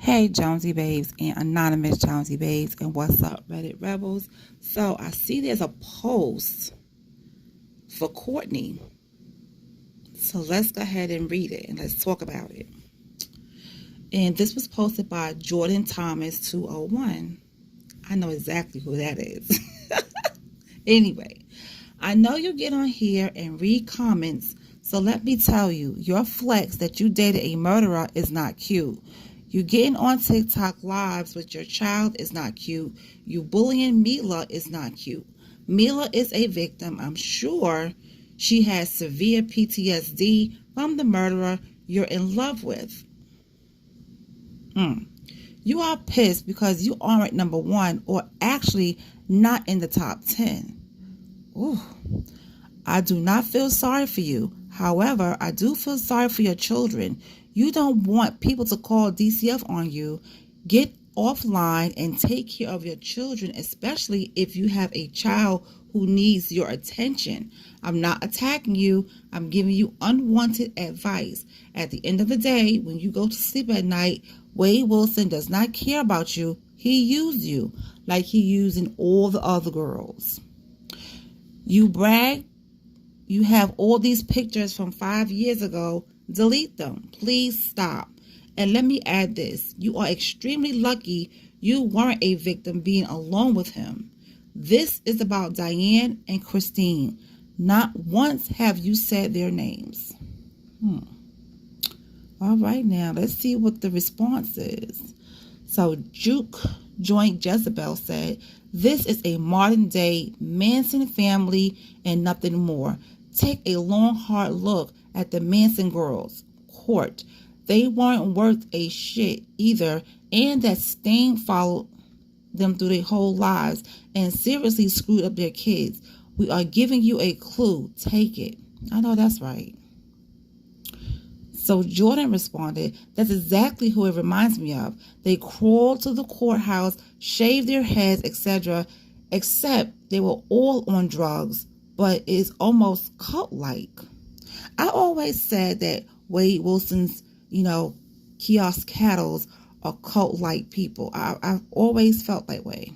Hey Jonesy Babes and Anonymous Jonesy Babes and what's up Reddit Rebels. So I see there's a post for Courtney. So let's go ahead and read it and let's talk about it. And this was posted by Jordan Thomas 201. I know exactly who that is. Anyway, I know you get on here and read comments, so let me tell you, your flex that you dated a murderer is not cute. You getting on TikTok lives with your child is not cute. You bullying Mila is not cute. Mila is a victim. I'm sure she has severe PTSD from the murderer you're in love with. You are pissed because you aren't number one or actually not in the top 10. Ooh. I do not feel sorry for you. However, I do feel sorry for your children. You don't want people to call DCF on you. Get offline and take care of your children, especially if you have a child who needs your attention. I'm not attacking you. I'm giving you unwanted advice. At the end of the day, when you go to sleep at night, Wade Wilson does not care about you. He used you like he using all the other girls. You brag. You have all these pictures from 5 years ago. Delete them. Please stop. And let me add this. You are extremely lucky you weren't a victim being alone with him. This is about Diane and Christine. Not once have you said their names. All right, now let's see what the response is. So Juke Joint Jezebel said, this is a modern day Manson family and nothing more. Take a long, hard look at the Manson girls. Court. They weren't worth a shit either, and that stain followed them through their whole lives and seriously screwed up their kids. We are giving you a clue. Take it. I know that's right. So Jordan responded, that's exactly who it reminds me of. They crawled to the courthouse, shaved their heads, etc., except they were all on drugs, but it's almost cult-like. I always said that Wade Wilson's, kiosk cattles are cult-like people. I've always felt that way.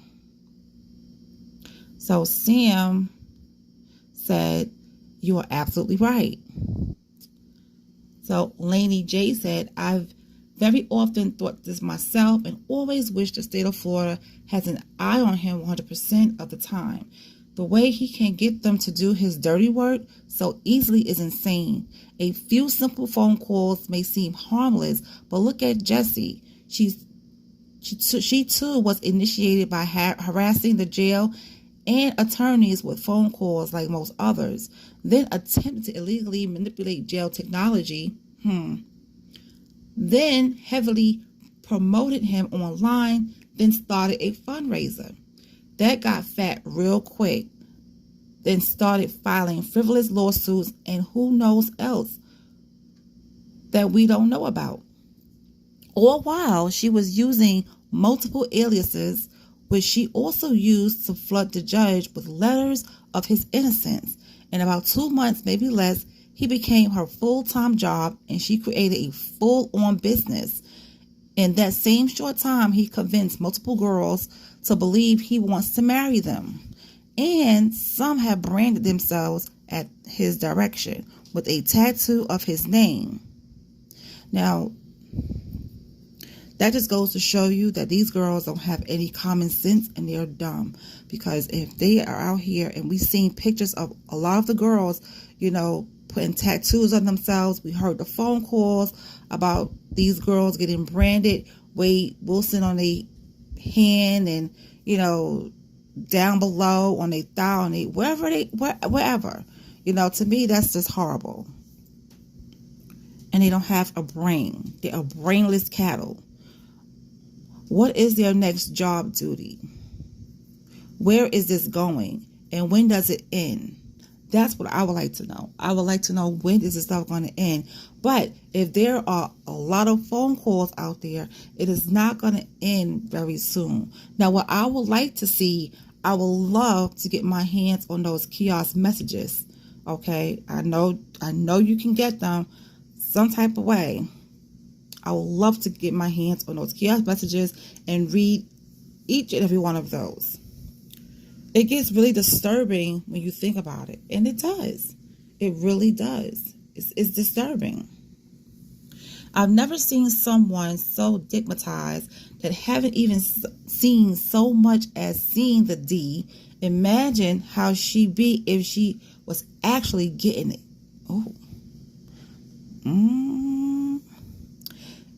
So Sam said, you are absolutely right. So Lainey J said, I've very often thought this myself and always wish the state of Florida has an eye on him 100% of the time. The way he can get them to do his dirty work so easily is insane. A few simple phone calls may seem harmless, but look at Jessie. She too was initiated by harassing the jail and attorneys with phone calls like most others, then attempted to illegally manipulate jail technology, then heavily promoted him online, then started a fundraiser. That got fat real quick, then started filing frivolous lawsuits and who knows else that we don't know about. All while she was using multiple aliases, which she also used to flood the judge with letters of his innocence. In about 2 months, maybe less, he became her full-time job and she created a full-on business. In that same short time, he convinced multiple girls to believe he wants to marry them. And some have branded themselves at his direction with a tattoo of his name. Now, that just goes to show you that these girls don't have any common sense and they're dumb. Because if they are out here and we've seen pictures of a lot of the girls, putting tattoos on themselves. We heard the phone calls about these girls getting branded Wade Wilson on their hand and, down below on their thigh, on wherever. To me, that's just horrible. And they don't have a brain. They are brainless cattle. What is their next job duty? Where is this going? And when does it end? That's what I would like to know. I would like to know, when is this stuff going to end? But if there are a lot of phone calls out there, it is not going to end very soon. Now, what I would like to see, I would love to get my hands on those kiosk messages. Okay, I know you can get them some type of way. I would love to get my hands on those kiosk messages and read each and every one of those. It gets really disturbing when you think about it. And it does. It really does. It's disturbing. I've never seen someone so stigmatized that haven't even seen so much as seeing the D. Imagine how she'd be if she was actually getting it. Oh.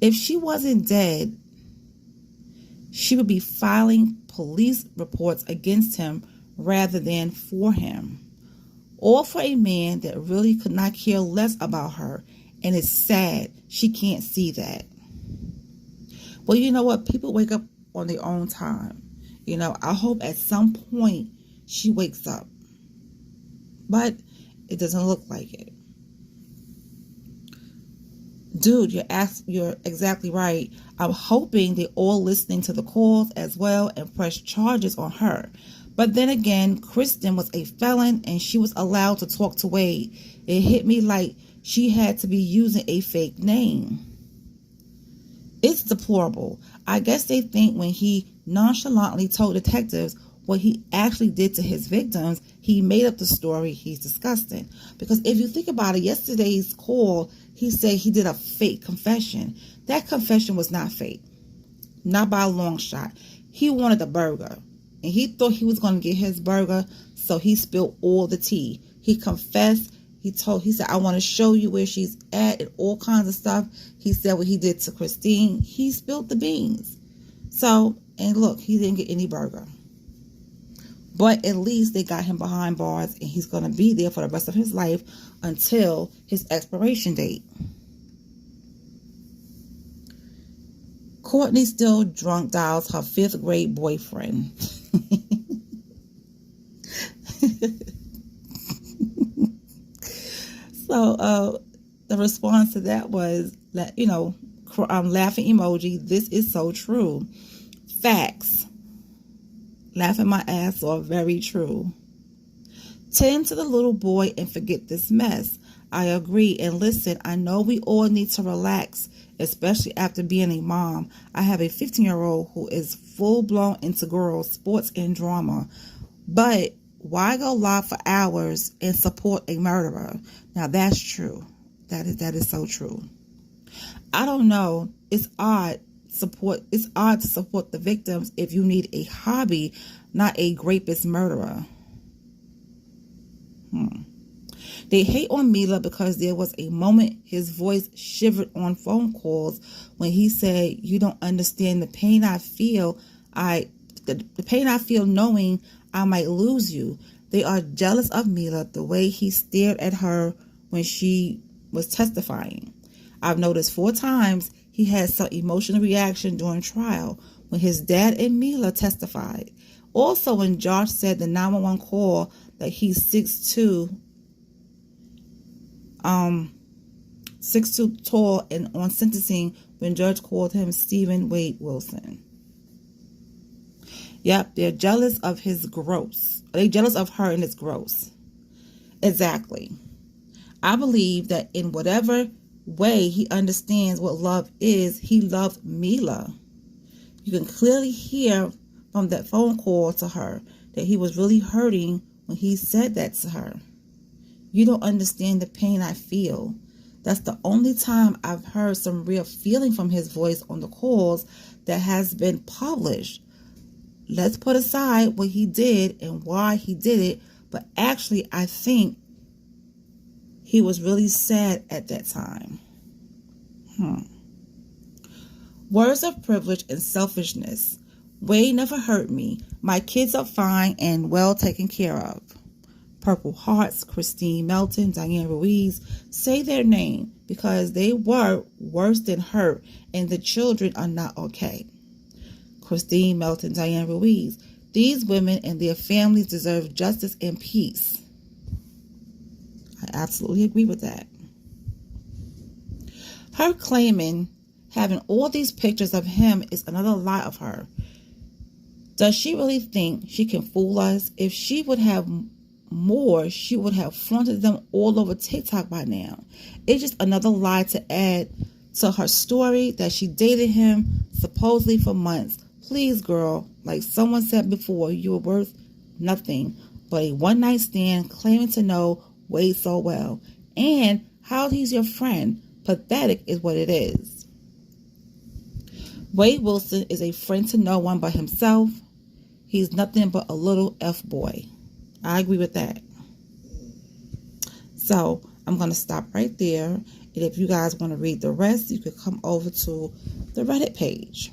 If she wasn't dead, she would be filing police reports against him rather than for him. Or for a man that really could not care less about her. And it's sad she can't see that. Well, you know what? People wake up on their own time. I hope at some point she wakes up. But it doesn't look like it. Dude, you're exactly right. I'm hoping they're all listening to the calls as well and press charges on her. But then again, Kristen was a felon and she was allowed to talk to Wade. It hit me like she had to be using a fake name. It's deplorable. I guess they think when he nonchalantly told detectives what he actually did to his victims, he made up the story. He's disgusting. Because if you think about it, yesterday's call, he said he did a fake confession. That confession was not fake. Not by a long shot. He wanted a burger. And he thought he was going to get his burger, so he spilled all the tea. He confessed. He said, I want to show you where she's at and all kinds of stuff. He said what he did to Christine. He spilled the beans. So, and look, he didn't get any burger. But at least they got him behind bars and he's going to be there for the rest of his life until his expiration date. Courtney still drunk dials her 5th grade boyfriend. So the response to that was, laughing emoji. This is so true. Facts. Laughing my ass off. Very true. Tend to the little boy and forget this mess. I agree. And listen, I know we all need to relax, especially after being a mom. I have a 15-year-old who is full-blown into girls, sports, and drama. But why go live for hours and support a murderer? Now that's true. That is so true. I don't know. It's odd to support the victims if you need a hobby, not a rapist murderer. They hate on Mila because there was a moment his voice shivered on phone calls when he said, "You don't understand the pain I feel. The pain I feel knowing I might lose you." They are jealous of Mila the way he stared at her when she was testifying. I've noticed 4 times he had some emotional reaction during trial when his dad and Mila testified. Also, when Josh said the 911 call that he's 6'2", 6'2" tall, and on sentencing when judge called him Stephen Wade Wilson. Yep, they're jealous of his gross. They're jealous of her and it's gross. Exactly. I believe that in whatever way he understands what love is, he loved Mila. You can clearly hear from that phone call to her that he was really hurting when he said that to her. You don't understand the pain I feel. That's the only time I've heard some real feeling from his voice on the calls that has been published. Let's put aside what he did and why he did it, but actually I think he was really sad at that time. Words of privilege and selfishness. Wade never hurt me. My kids are fine and well taken care of. Purple Hearts, Christine Melton, Diane Ruiz. Say their name because they were worse than hurt and the children are not okay. Christine Melton, Diane Ruiz. These women and their families deserve justice and peace. I absolutely agree with that. Her claiming having all these pictures of him is another lie of her. Does she really think she can fool us? If she would have more, she would have fronted them all over TikTok by now. It's just another lie to add to her story that she dated him supposedly for months. Please, girl, like someone said before, you are worth nothing but a one-night stand claiming to know Wade so well. And how he's your friend. Pathetic is what it is. Wade Wilson is a friend to no one but himself. He's nothing but a little F-boy. I agree with that. So I'm going to stop right there. And if you guys want to read the rest, you could come over to the Reddit page.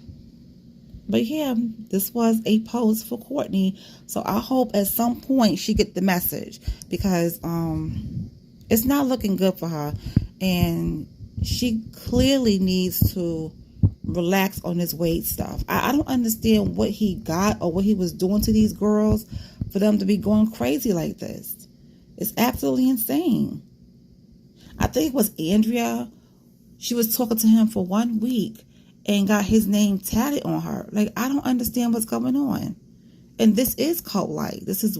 But yeah, this was a post for Courtney. So I hope at some point she get the message, because it's not looking good for her. And she clearly needs to relax on this Wade stuff. I don't understand what he got or what he was doing to these girls for them to be going crazy like this. It's absolutely insane. I think it was Andrea. She was talking to him for 1 week and got his name tatted on her. Like, I don't understand what's going on. And this is cult-like. This is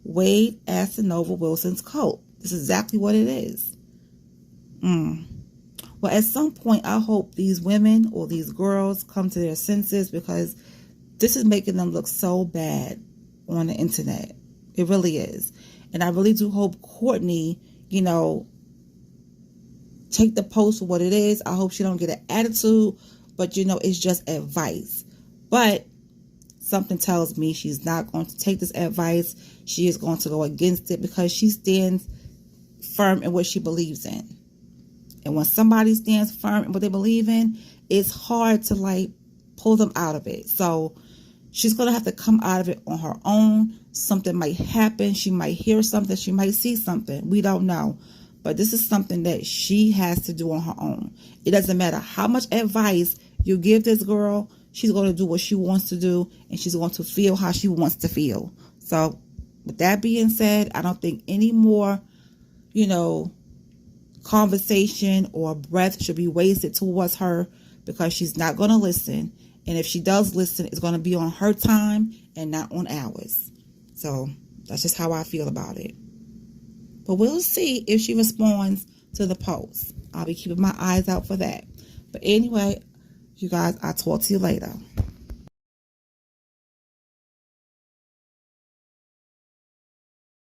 Wade Asanova Wilson's cult. This is exactly what it is. Well, at some point, I hope these women or these girls come to their senses, because this is making them look so bad on the internet. It really is. And I really do hope Courtney, take the post for what it is. I hope she don't get an attitude, but it's just advice. But something tells me she's not going to take this advice. She is going to go against it, because she stands firm in what she believes in. And when somebody stands firm in what they believe in, it's hard to pull them out of it. So she's going to have to come out of it on her own. Something might happen. She might hear something. She might see something. We don't know. But this is something that she has to do on her own. It doesn't matter how much advice you give this girl. She's going to do what she wants to do, and she's going to feel how she wants to feel. So with that being said, I don't think any more, conversation or breath should be wasted towards her, because she's not going to listen. And if she does listen, it's going to be on her time and not on ours. So that's just how I feel about it. But we'll see if she responds to the post. I'll be keeping my eyes out for that. But anyway, you guys, I'll talk to you later.